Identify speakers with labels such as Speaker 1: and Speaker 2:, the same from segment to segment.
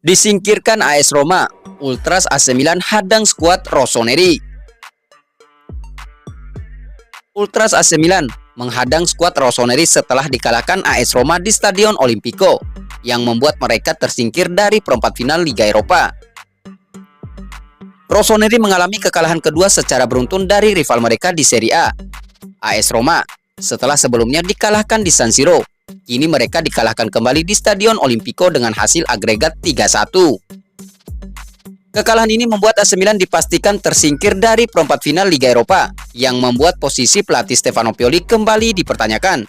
Speaker 1: Disingkirkan AS Roma, Ultras AC Milan hadang skuad Rossoneri. Ultras AC Milan menghadang skuad Rossoneri setelah dikalahkan AS Roma di Stadion Olimpico, yang membuat mereka tersingkir dari perempat final Liga Eropa. Rossoneri mengalami kekalahan kedua secara beruntun dari rival mereka di Serie A, AS Roma, setelah sebelumnya dikalahkan di San Siro. Kini mereka dikalahkan kembali di Stadion Olimpico dengan hasil agregat 3-1. Kekalahan ini membuat AC Milan dipastikan tersingkir dari perempat final Liga Eropa, yang membuat posisi pelatih Stefano Pioli kembali dipertanyakan.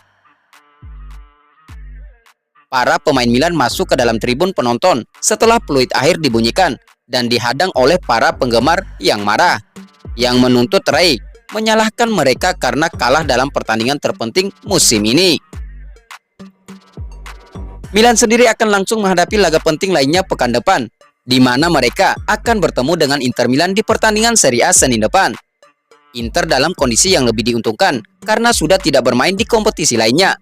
Speaker 1: Para pemain Milan masuk ke dalam tribun penonton setelah peluit akhir dibunyikan dan dihadang oleh para penggemar yang marah, yang menuntut Rai menyalahkan mereka karena kalah dalam pertandingan terpenting musim ini. Milan sendiri akan langsung menghadapi laga penting lainnya pekan depan, di mana mereka akan bertemu dengan Inter Milan di pertandingan Serie A Senin depan. Inter dalam kondisi yang lebih diuntungkan karena sudah tidak bermain di kompetisi lainnya.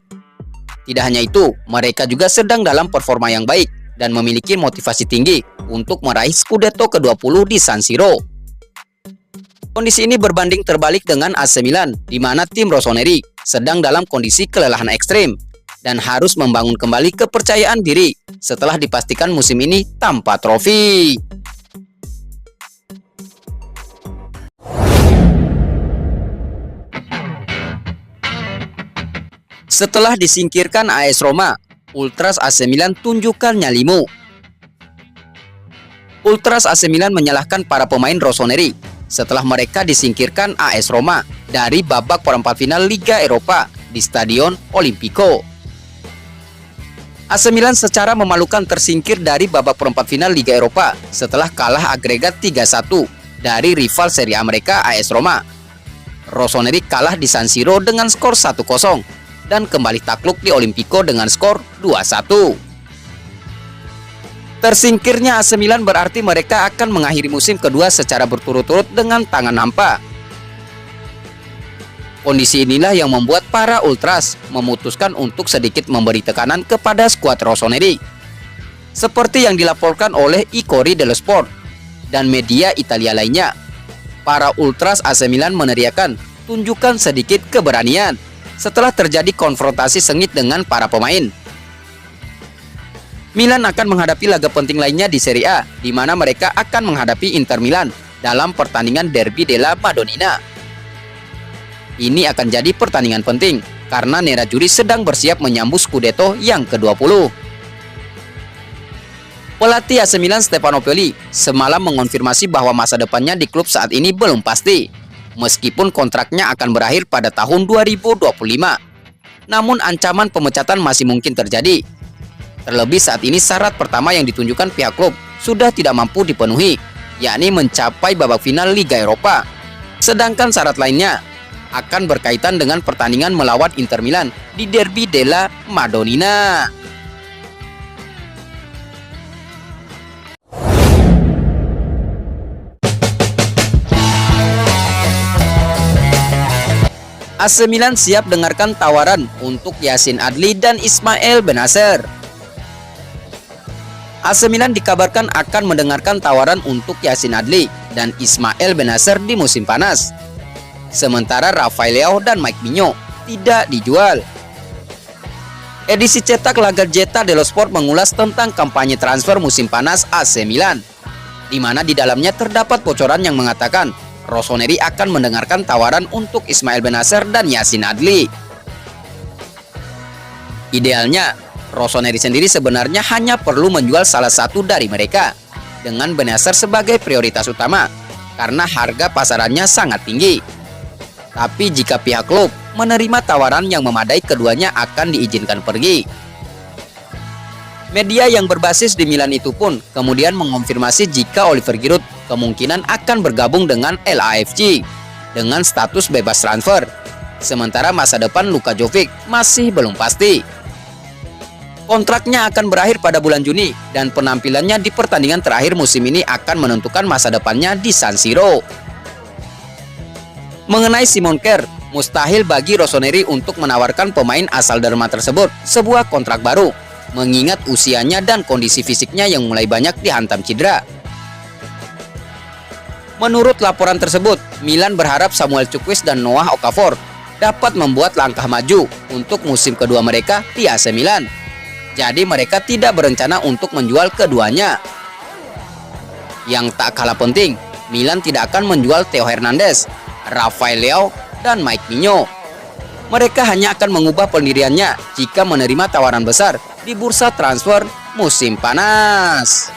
Speaker 1: Tidak hanya itu, mereka juga sedang dalam performa yang baik dan memiliki motivasi tinggi untuk meraih Scudetto ke-20 di San Siro. Kondisi ini berbanding terbalik dengan AC Milan, di mana tim Rossoneri sedang dalam kondisi kelelahan ekstrim dan harus membangun kembali kepercayaan diri setelah dipastikan musim ini tanpa trofi. Setelah disingkirkan AS Roma, Ultras AC Milan tunjukkan nyalimu. Ultras AC Milan menyalahkan para pemain Rossoneri setelah mereka disingkirkan AS Roma dari babak perempat final Liga Eropa di Stadion Olimpico. AC Milan secara memalukan tersingkir dari babak perempat final Liga Eropa setelah kalah agregat 3-1 dari rival Serie A mereka AS Roma. Rossoneri kalah di San Siro dengan skor 1-0 dan kembali takluk di Olimpico dengan skor 2-1. Tersingkirnya AC Milan berarti mereka akan mengakhiri musim kedua secara berturut-turut dengan tangan hampa. Kondisi inilah yang membuat para Ultras memutuskan untuk sedikit memberi tekanan kepada skuad Rossoneri. Seperti yang dilaporkan oleh I Corriere dello Sport dan media Italia lainnya, para Ultras AC Milan meneriakan, "Tunjukkan sedikit keberanian," setelah terjadi konfrontasi sengit dengan para pemain. Milan akan menghadapi laga penting lainnya di Serie A, di mana mereka akan menghadapi Inter Milan dalam pertandingan Derby della Madonnina. Ini akan jadi pertandingan penting karena Nerazzurri sedang bersiap menyambut Scudetto yang ke-20. Pelatih AC Milan Stefano Pioli semalam mengonfirmasi bahwa masa depannya di klub saat ini belum pasti, meskipun kontraknya akan berakhir pada tahun 2025. Namun ancaman pemecatan masih mungkin terjadi. Terlebih saat ini syarat pertama yang ditunjukkan pihak klub sudah tidak mampu dipenuhi, yakni mencapai babak final Liga Eropa. Sedangkan syarat lainnya akan berkaitan dengan pertandingan melawan Inter Milan di Derby della Madonnina. AC Milan siap dengarkan tawaran untuk Yacine Adli dan Ismail Bennacer. AC Milan dikabarkan akan mendengarkan tawaran untuk Yacine Adli dan Ismail Bennacer di musim panas. Sementara Rafael Leao dan Mike Maignan tidak dijual. Edisi cetak La Gazzetta dello Sport mengulas tentang kampanye transfer musim panas AC Milan, di mana di dalamnya terdapat bocoran yang mengatakan Rossoneri akan mendengarkan tawaran untuk Ismail Bennacer dan Yacine Adli. Idealnya, Rossoneri sendiri sebenarnya hanya perlu menjual salah satu dari mereka, dengan Bennacer sebagai prioritas utama, karena harga pasarannya sangat tinggi. Tapi jika pihak klub menerima tawaran yang memadai, keduanya akan diizinkan pergi. Media yang berbasis di Milan itu pun kemudian mengonfirmasi jika Oliver Giroud kemungkinan akan bergabung dengan LAFC dengan status bebas transfer. Sementara masa depan Luka Jovic masih belum pasti. Kontraknya akan berakhir pada bulan Juni dan penampilannya di pertandingan terakhir musim ini akan menentukan masa depannya di San Siro. Mengenai Simon Kjaer, mustahil bagi Rossoneri untuk menawarkan pemain asal Denmark tersebut sebuah kontrak baru, mengingat usianya dan kondisi fisiknya yang mulai banyak dihantam cedera. Menurut laporan tersebut, Milan berharap Samuel Chukwueze dan Noah Okafor dapat membuat langkah maju untuk musim kedua mereka di AC Milan. Jadi mereka tidak berencana untuk menjual keduanya. Yang tak kalah penting, Milan tidak akan menjual Theo Hernandez, Rafael Leao, dan Mike Maignan. Mereka hanya akan mengubah pendiriannya jika menerima tawaran besar di bursa transfer musim panas.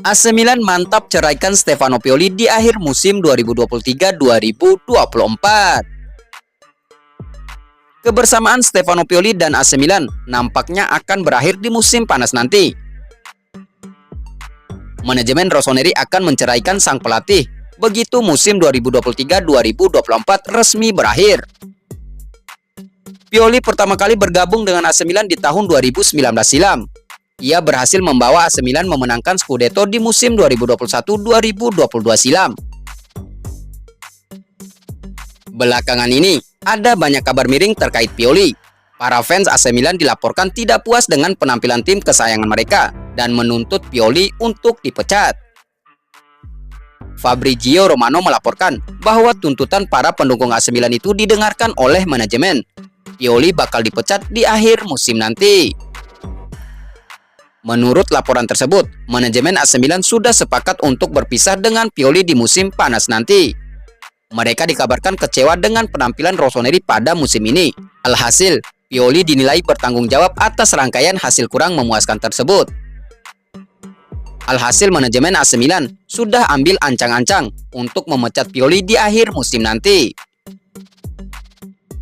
Speaker 1: AC Milan mantap ceraikan Stefano Pioli di akhir musim 2023-2024. Kebersamaan Stefano Pioli dan AC Milan nampaknya akan berakhir di musim panas nanti. Manajemen Rossoneri akan menceraikan sang pelatih begitu musim 2023-2024 resmi berakhir. Pioli pertama kali bergabung dengan AC Milan di tahun 2019 silam. Ia berhasil membawa AC Milan memenangkan Scudetto di musim 2021-2022 silam. Belakangan ini, ada banyak kabar miring terkait Pioli. Para fans AC Milan dilaporkan tidak puas dengan penampilan tim kesayangan mereka dan menuntut Pioli untuk dipecat. Fabrizio Romano melaporkan bahwa tuntutan para pendukung AC Milan itu didengarkan oleh manajemen. Pioli bakal dipecat di akhir musim nanti. Menurut laporan tersebut, manajemen AC Milan sudah sepakat untuk berpisah dengan Pioli di musim panas nanti. Mereka dikabarkan kecewa dengan penampilan Rossoneri pada musim ini. Alhasil, Pioli dinilai bertanggung jawab atas rangkaian hasil kurang memuaskan tersebut. Alhasil, manajemen AC Milan sudah ambil ancang-ancang untuk memecat Pioli di akhir musim nanti.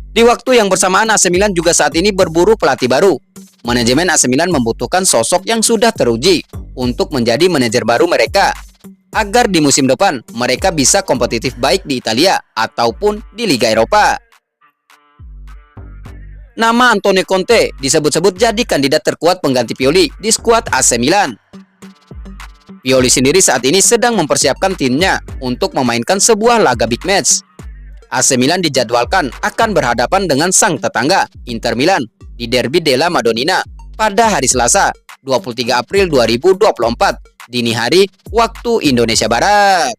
Speaker 1: Di waktu yang bersamaan, AC Milan juga saat ini berburu pelatih baru. Manajemen AC Milan membutuhkan sosok yang sudah teruji untuk menjadi manajer baru mereka, agar di musim depan mereka bisa kompetitif baik di Italia ataupun di Liga Eropa. Nama Antonio Conte disebut-sebut jadi kandidat terkuat pengganti Pioli di skuad AC Milan. Pioli sendiri saat ini sedang mempersiapkan timnya untuk memainkan sebuah laga big match. AC Milan dijadwalkan akan berhadapan dengan sang tetangga Inter Milan di Derby della Madonnina pada hari Selasa 23 April 2024 dini hari waktu Indonesia Barat.